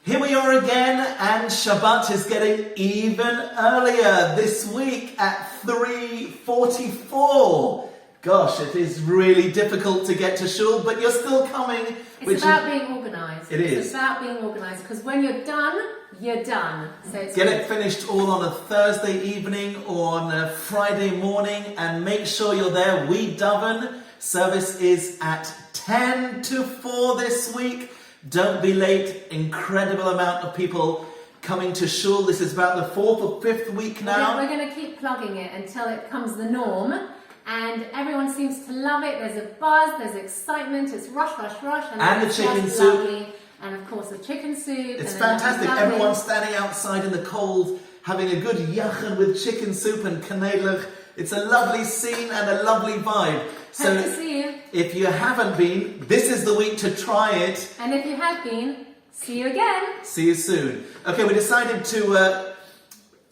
Here we are again, and Shabbat is getting even earlier this week at 3:44. Gosh, it is really difficult to get to shul, but you're still coming. It's about being organised. It's about being organised, because when you're done, you're done. So get it finished all on a Thursday evening or on a Friday morning, and make sure you're there. We Daven service is at 10 to 4 this week. Don't be late. Incredible amount of people coming to shul. This is about the 4th or 5th week now. We're going to keep plugging it until it becomes the norm. And everyone seems to love it. There's a buzz, there's excitement. It's rush. And the chicken soup. Lovely. And of course the chicken soup. It's fantastic. Everyone's standing outside in the cold, having a good yachan with chicken soup and kanelach. It's a lovely scene and a lovely vibe. So hope to see you. If you haven't been, this is the week to try it. And if you have been, see you again. See you soon. Okay, we decided to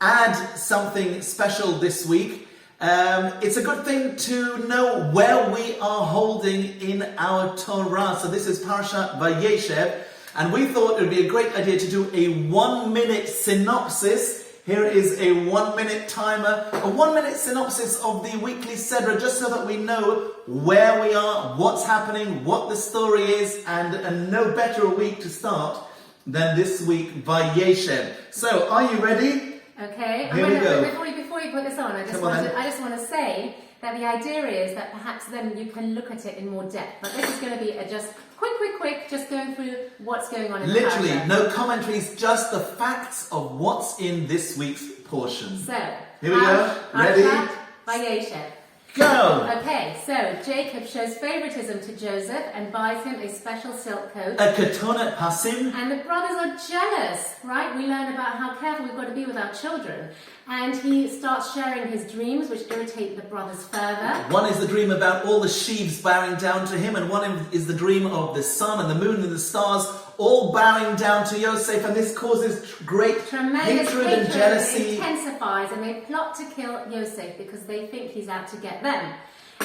add something special this week. It's a good thing to know where we are holding in our Torah. So this is Parashat Vayeishev, and we thought it would be a great idea to do a 1-minute synopsis. Here is a 1-minute timer, a 1-minute synopsis of the weekly Sedra, just so that we know where we are, what's happening, what the story is, and no better a week to start than this week, Vayeishev. So, are you ready? Okay. Here we go. Before you put this on, I just want to say that the idea is that perhaps then you can look at it in more depth. But this is going to be just quick, just going through what's going on in the Literally, parasha. no commentaries, just the facts of what's in this week's portion. So, here we go. Ready? Vayeishev. Go! Okay, so Jacob shows favoritism to Joseph and buys him a special silk coat. A ketonet pasim. And the brothers are jealous, right? We learn about how careful we've got to be with our children. And he starts sharing his dreams, which irritate the brothers further. One is the dream about all the sheaves bowing down to him, and one is the dream of the sun and the moon and the stars all bowing down to Yosef, and this causes tremendous hatred and jealousy. Intensifies, and they plot to kill Yosef because they think he's out to get them.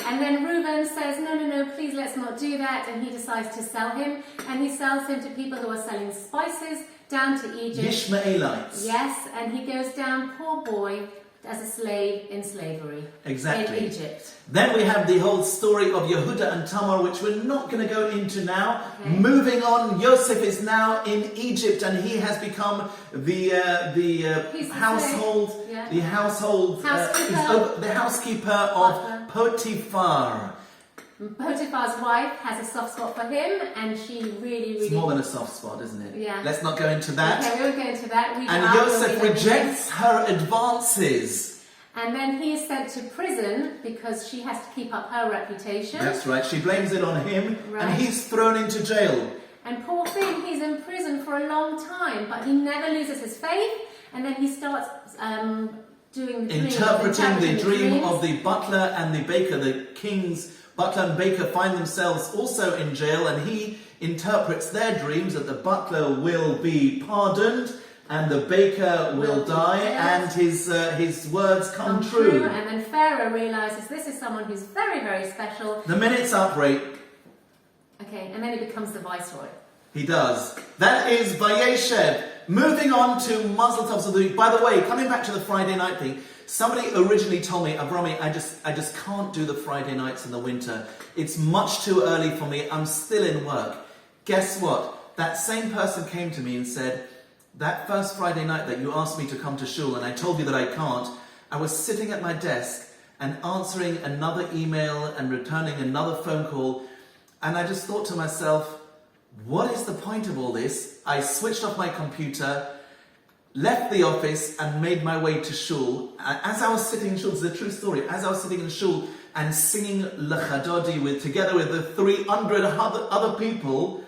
And then Reuben says, no, please let's not do that, and he decides to sell him, and he sells him to people who are selling spices down to Egypt. Ishmaelites. Yes, and he goes down, poor boy, as a slave in slavery. Exactly. In Egypt. Then we have the whole story of Yehuda and Tamar, which we're not going to go into now. Okay. Moving on, Yosef is now in Egypt, and he has become the household, yeah. the housekeeper of Potiphar. Potiphar's wife has a soft spot for him, and she really... It's more than a soft spot, isn't it? Yeah. Let's not go into that. Okay, we won't go into that. And Yosef rejects her advances. And then he is sent to prison because she has to keep up her reputation. That's right. She blames it on him, right. And he's thrown into jail. And poor thing, he's in prison for a long time, but he never loses his faith. And then he starts interpreting the dream of the butler and the baker. The king's butler and baker find themselves also in jail, and he interprets their dreams that the butler will be pardoned and the baker will die, and his words come true. And then Pharaoh realizes this is someone who's very, very special. The minute's up, Ray. Okay, and then he becomes the viceroy. He does. That is Vayeishev. Moving on to Mazel Tovs of the week. By the way, coming back to the Friday night thing, somebody originally told me, Avromi, I just can't do the Friday nights in the winter. It's much too early for me. I'm still in work. Guess what? That same person came to me and said, that first Friday night that you asked me to come to shul and I told you that I can't, I was sitting at my desk and answering another email and returning another phone call, and I just thought to myself, what is the point of all this? I switched off my computer, left the office and made my way to shul. As I was sitting in shul, it's a true story, as I was sitting in shul and singing L'Chadodi together with the 300 other people,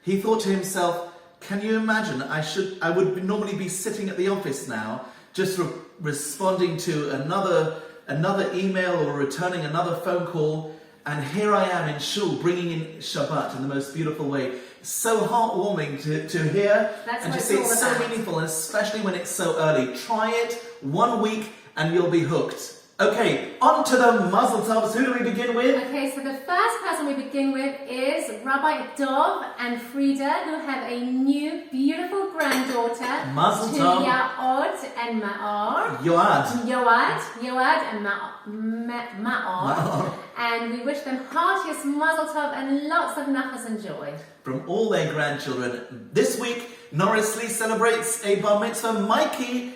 he thought to himself, can you imagine, I would normally be sitting at the office now, just responding to another email or returning another phone call, and here I am in shul, bringing in Shabbat in the most beautiful way. So heartwarming to hear. That's and to see it's so meaningful, and especially when it's so early. Try it 1 week and you'll be hooked. Okay, on to the Mazel Tovs. Who do we begin with? Okay, so the first person we begin with is Rabbi Dov and Frida, who have a new, beautiful granddaughter. Mazel to Tov. Yaod and Ma'or. Yoad. And Ma'or. And we wish them heartiest Mazel Tov and lots of nachas and joy. From all their grandchildren. This week, Norris Lee celebrates a bar mitzvah. Mikey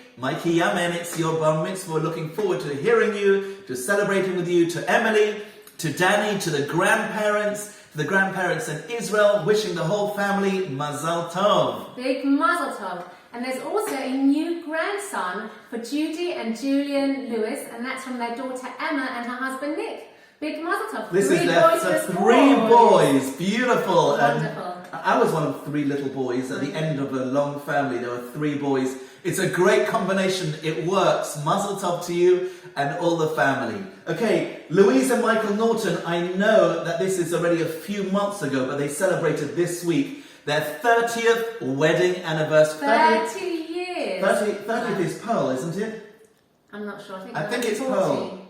Yamen, it's your bar mitzvah. We're looking forward to hearing you, to celebrating with you, to Emily, to Danny, to the grandparents in Israel, wishing the whole family Mazel Tov. Big Mazel Tov. And there's also a new grandson for Judy and Julian Lewis, and that's from their daughter Emma and her husband Nick. Big Mazel Tov. This is their three boys. Beautiful. Wonderful. I was one of three little boys. At the end of a long family, there were three boys. It's a great combination. It works. Mazel Tov to you and all the family. Okay, Louise and Michael Norton, I know that this is already a few months ago, but they celebrated this week their 30th wedding anniversary. 30 years. 30th is Pearl, isn't it? I'm not sure. I think it's 40. Pearl.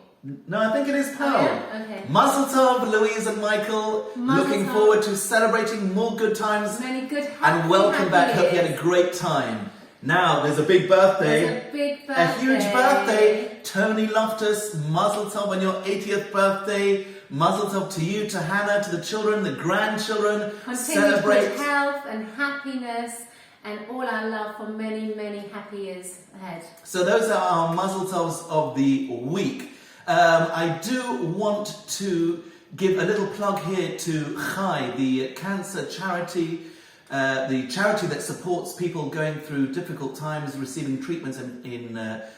No, I think it is Pearl. Oh, yeah? Okay. Mazel Tov, Louise and Michael. Mazel Looking tov. forward to celebrating more good times. Many good, happy, And welcome back. happy Hope you had a years. great time. Now, there's a big birthday. There's a big birthday. A huge birthday. Tony Loftus, Mazel Tov on your 80th birthday. Mazel Tov to you, to Hannah, to the children, the grandchildren. Continue Celebrate. good health and happiness and all our love for many, many happy years ahead. So those are our Mazel Tovs of the week. I do want to give a little plug here to Chai, the cancer charity, the charity that supports people going through difficult times, receiving treatments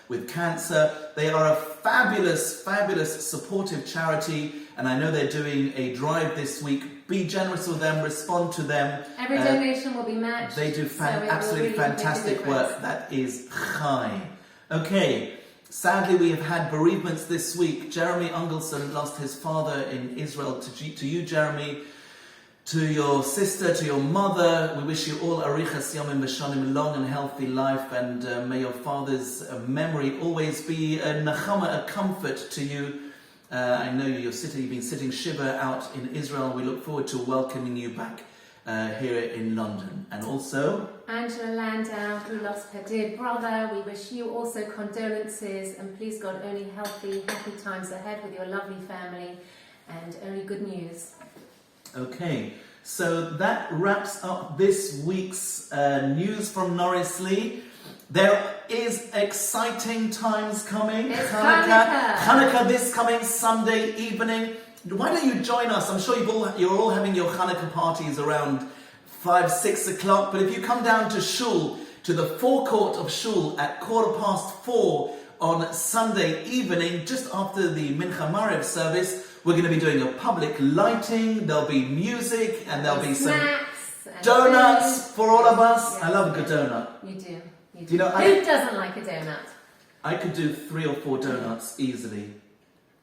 with cancer. They are a fabulous, fabulous supportive charity, and I know they're doing a drive this week. Be generous with them, respond to them. Every donation will be matched. They do absolutely really fantastic work. That is Chai. Okay. Sadly, we have had bereavements this week. Jeremy Ungelson lost his father in Israel. To you, Jeremy, to your sister, to your mother, we wish you all arichas yomim v'shanim, long and healthy life, and may your father's memory always be a nachama, a comfort to you. I know you've been sitting shiva out in Israel. We look forward to welcoming you back here in London. And also Angela Landau, who lost her dear brother. We wish you also condolences, and please God, only healthy, happy times ahead with your lovely family, and only good news. Okay, so that wraps up this week's news from Norris Lee. There is exciting times coming. It's Hanukkah. Hanukkah this coming Sunday evening. Why don't you join us? I'm sure you're all having your Hanukkah parties around 5, 6 o'clock. But if you come down to Shul, to the forecourt of Shul at 4:15 on Sunday evening, just after the Mincha Marev service, we're going to be doing a public lighting. There'll be music and there'll be some donuts for all of us. Yes. I love a good donut. You do. You know, Who doesn't like a donut? I could do 3 or 4 donuts easily.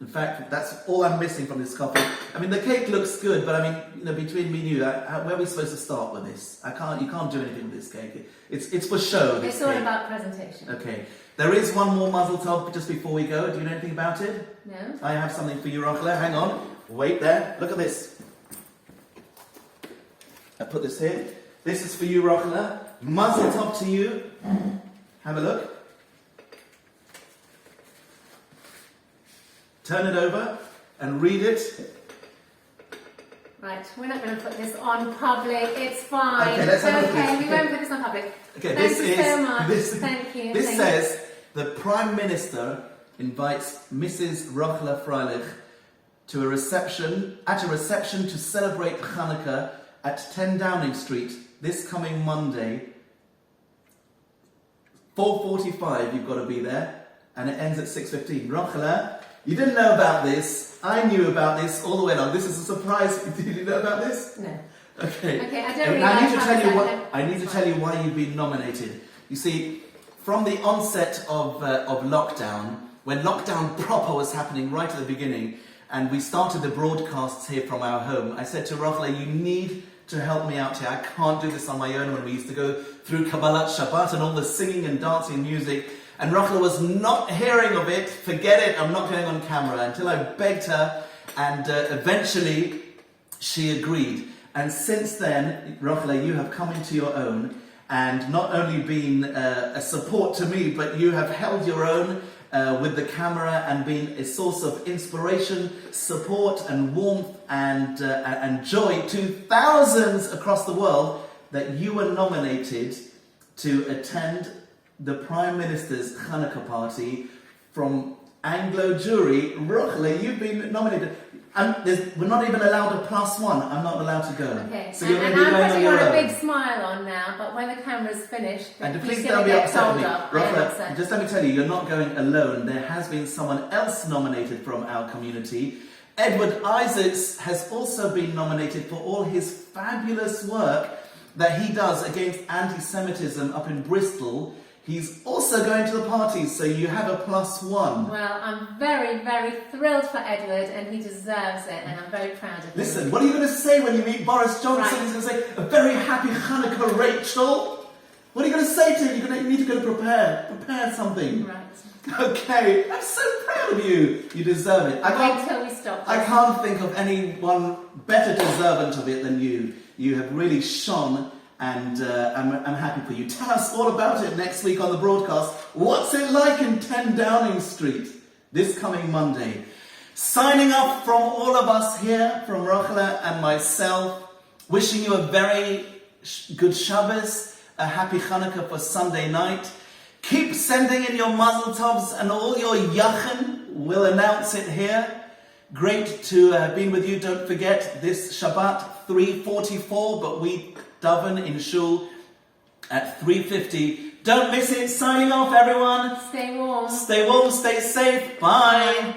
In fact, that's all I'm missing from this coffee. I mean, the cake looks good, but I mean, between me and you, where are we supposed to start with this? You can't do anything with this cake. It's for show. It's all about presentation. Okay. There is one more Mazel Tov just before we go. Do you know anything about it? No. I have something for you, Rochelle. Hang on. Wait there. Look at this. I put this here. This is for you, Rochelle. Mazel Tov to you. Have a look. Turn it over and read it. Right, we're not going to put this on public. It's fine. Okay, let's have a look at this. We won't put this on public. Okay, Thank you so much. Thank you. This says the Prime Minister invites Mrs. Rochelle Freilich to a reception to celebrate Hanukkah at 10 Downing Street this coming Monday. 4:45, you've got to be there, and it ends at 6:15. Rochelle, you didn't know about this. I knew about this all the way along. This is a surprise. Did you know about this? No. Okay. Okay, I don't really I need like to tell you how I need to tell you why you've been nominated. You see, from the onset of lockdown, when lockdown proper was happening right at the beginning, and we started the broadcasts here from our home, I said to Rochelle, you need to help me out here. I can't do this on my own. When we used to go through Kabbalat Shabbat and all the singing and dancing and music, And Rochelle was not hearing of it. Forget it, I'm not going on camera, until I begged her, and eventually she agreed. And since then, Rochelle, you have come into your own, and not only been a support to me, but you have held your own with the camera and been a source of inspiration, support and warmth and joy to thousands across the world, that you were nominated to attend the Prime Minister's Hanukkah party from Anglo Jewry. Rochelle, you've been nominated. And we're not even allowed a +1. I'm not allowed to go. Okay. So you're and going to be I'm going on putting your on a own. big smile on now, but when the camera's finished, And he's please going don't to be get upset with told me. off. Rochelle, just let me tell you, you're not going alone. There has been someone else nominated from our community. Edward Isaacs has also been nominated for all his fabulous work that he does against anti-Semitism up in Bristol. He's also going to the party, so you have a +1. Well, I'm very, very thrilled for Edward, and he deserves it, and I'm very proud of him. Listen, what are you going to say when you meet Boris Johnson? Right. He's going to say, "A very happy Hanukkah, Rachel." What are you going to say to him? You need to go prepare something. Right. Okay, I'm so proud of you. You deserve it. Wait till we stop. I can't think of anyone better deserving of it than you. You have really shone, and I'm happy for you. Tell us all about it next week on the broadcast. What's it like in 10 Downing Street this coming Monday? Signing off from all of us here, from Rochelle and myself, wishing you a very good Shabbos, a happy Hanukkah for Sunday night. Keep sending in your mazel tovs and all your yachen. We'll announce it here. Great to have been with you. Don't forget this Shabbat 3:44, but we daven in shul at 3:50. Don't miss it. Signing off, everyone. Stay warm. Stay warm, stay safe. Bye.